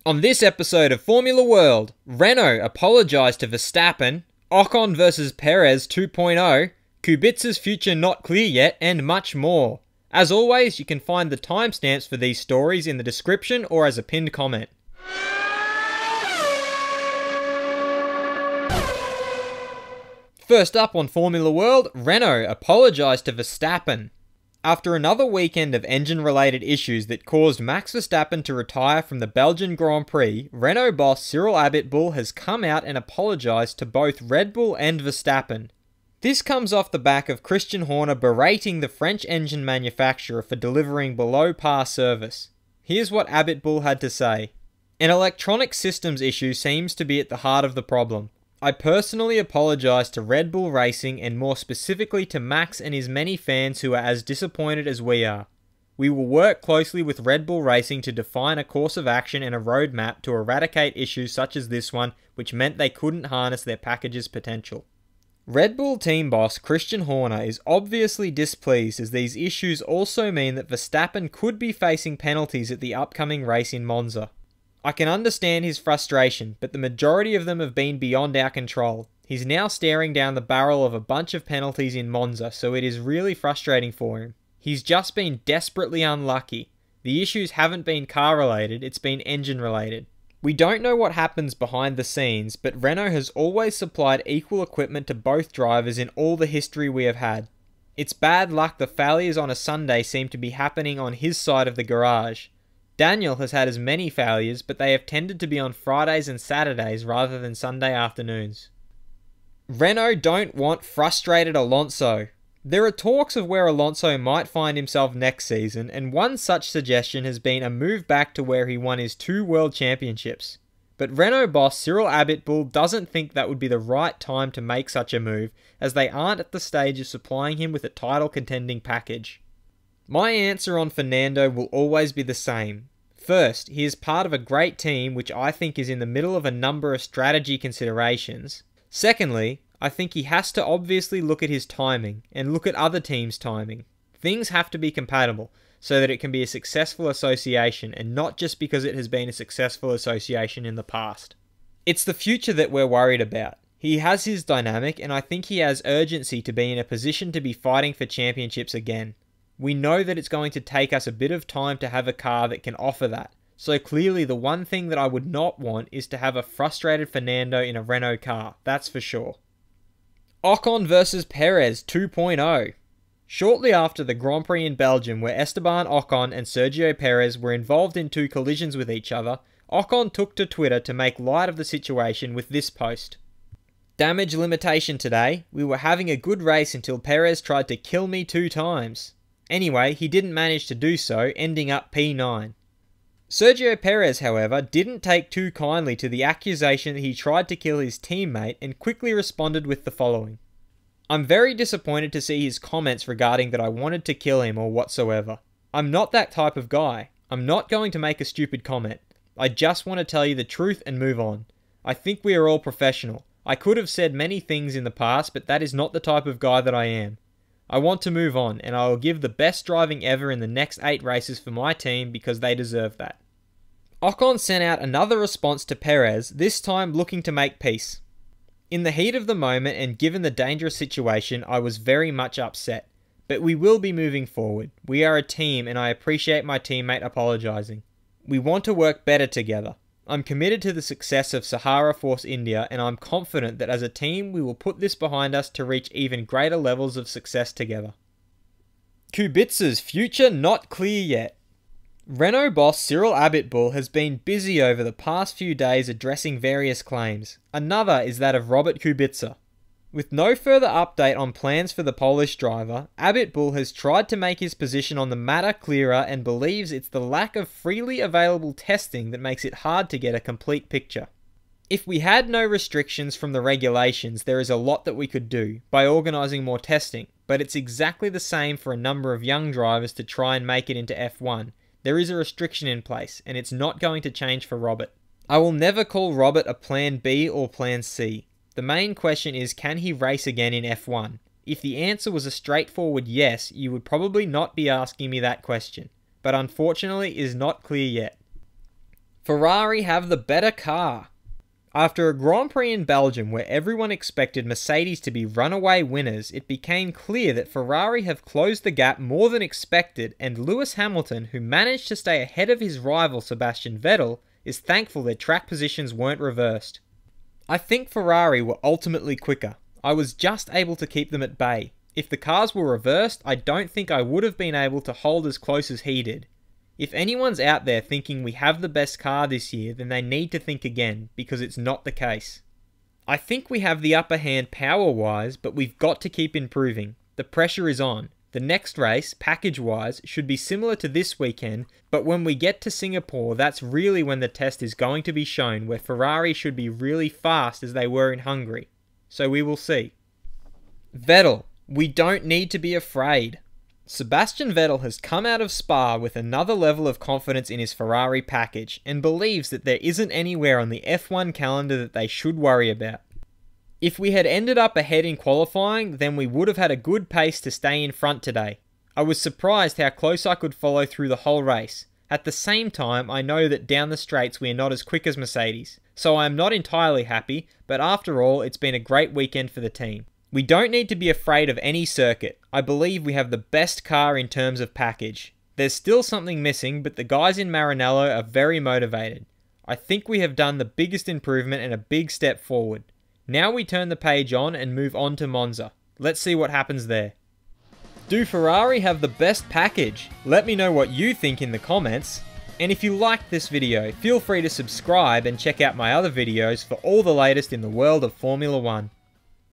On this episode of Formula World, Renault apologised to Verstappen, Ocon vs Perez 2.0, Kubica's future not clear yet, and much more. As always, you can find the timestamps for these stories in the description or as a pinned comment. First up on Formula World, Renault apologised to Verstappen. After another weekend of engine-related issues that caused Max Verstappen to retire from the Belgian Grand Prix, Renault boss Cyril Abiteboul has come out and apologised to both Red Bull and Verstappen. This comes off the back of Christian Horner berating the French engine manufacturer for delivering below-par service. Here's what Abiteboul had to say. An electronic systems issue seems to be at the heart of the problem. I personally apologise to Red Bull Racing and more specifically to Max and his many fans who are as disappointed as we are. We will work closely with Red Bull Racing to define a course of action and a roadmap to eradicate issues such as this one, which meant they couldn't harness their package's potential. Red Bull team boss Christian Horner is obviously displeased as these issues also mean that Verstappen could be facing penalties at the upcoming race in Monza. I can understand his frustration, but the majority of them have been beyond our control. He's now staring down the barrel of a bunch of penalties in Monza, so it is really frustrating for him. He's just been desperately unlucky. The issues haven't been car related, it's been engine related. We don't know what happens behind the scenes, but Renault has always supplied equal equipment to both drivers in all the history we have had. It's bad luck the failures on a Sunday seem to be happening on his side of the garage. Daniel has had as many failures, but they have tended to be on Fridays and Saturdays rather than Sunday afternoons. Renault don't want frustrated Alonso. There are talks of where Alonso might find himself next season, and one such suggestion has been a move back to where he won his 2 world championships. But Renault boss Cyril Abiteboul doesn't think that would be the right time to make such a move, as they aren't at the stage of supplying him with a title contending package. My answer on Fernando will always be the same. First, he is part of a great team which I think is in the middle of a number of strategy considerations. Secondly, I think he has to obviously look at his timing and look at other teams' timing. Things have to be compatible so that it can be a successful association and not just because it has been a successful association in the past. It's the future that we're worried about. He has his dynamic and I think he has urgency to be in a position to be fighting for championships again. We know that it's going to take us a bit of time to have a car that can offer that. So clearly the one thing that I would not want is to have a frustrated Fernando in a Renault car, that's for sure. Ocon vs Perez 2.0. Shortly after the Grand Prix in Belgium where Esteban Ocon and Sergio Perez were involved in 2 collisions with each other, Ocon took to Twitter to make light of the situation with this post. Damage limitation today. We were having a good race until Perez tried to kill me 2 times. Anyway, he didn't manage to do so, ending up P9. Sergio Perez, however, didn't take too kindly to the accusation that he tried to kill his teammate and quickly responded with the following. I'm very disappointed to see his comments regarding that I wanted to kill him or whatsoever. I'm not that type of guy. I'm not going to make a stupid comment. I just want to tell you the truth and move on. I think we are all professional. I could have said many things in the past, but that is not the type of guy that I am. I want to move on, and I will give the best driving ever in the next 8 races for my team because they deserve that. Ocon sent out another response to Perez, this time looking to make peace. In the heat of the moment and given the dangerous situation, I was very much upset. But we will be moving forward. We are a team and I appreciate my teammate apologising. We want to work better together. I'm committed to the success of Sahara Force India and I'm confident that as a team we will put this behind us to reach even greater levels of success together. Kubica's future not clear yet. Renault boss Cyril Abiteboul has been busy over the past few days addressing various claims. Another is that of Robert Kubica. With no further update on plans for the Polish driver, Abiteboul has tried to make his position on the matter clearer and believes it's the lack of freely available testing that makes it hard to get a complete picture. If we had no restrictions from the regulations, there is a lot that we could do by organising more testing, but it's exactly the same for a number of young drivers to try and make it into F1. There is a restriction in place, and it's not going to change for Robert. I will never call Robert a plan B or plan C. The main question is, can he race again in F1? If the answer was a straightforward yes, you would probably not be asking me that question, but unfortunately is not clear yet. Ferrari have the better car. After a Grand Prix in Belgium where everyone expected Mercedes to be runaway winners, it became clear that Ferrari have closed the gap more than expected, and Lewis Hamilton, who managed to stay ahead of his rival Sebastian Vettel, is thankful their track positions weren't reversed. I think Ferrari were ultimately quicker. I was just able to keep them at bay. If the cars were reversed, I don't think I would have been able to hold as close as he did. If anyone's out there thinking we have the best car this year, then they need to think again, because it's not the case. I think we have the upper hand power-wise, but we've got to keep improving. The pressure is on. The next race, package-wise, should be similar to this weekend, but when we get to Singapore, that's really when the test is going to be shown, where Ferrari should be really fast as they were in Hungary. So we will see. Vettel, we don't need to be afraid. Sebastian Vettel has come out of Spa with another level of confidence in his Ferrari package and believes that there isn't anywhere on the F1 calendar that they should worry about. If we had ended up ahead in qualifying, then we would have had a good pace to stay in front today. I was surprised how close I could follow through the whole race. At the same time, I know that down the straights we are not as quick as Mercedes, so I am not entirely happy, but after all, it's been a great weekend for the team. We don't need to be afraid of any circuit. I believe we have the best car in terms of package. There's still something missing, but the guys in Maranello are very motivated. I think we have done the biggest improvement and a big step forward. Now we turn the page on and move on to Monza. Let's see what happens there. Do Ferrari have the best package? Let me know what you think in the comments. And if you liked this video, feel free to subscribe and check out my other videos for all the latest in the world of Formula 1.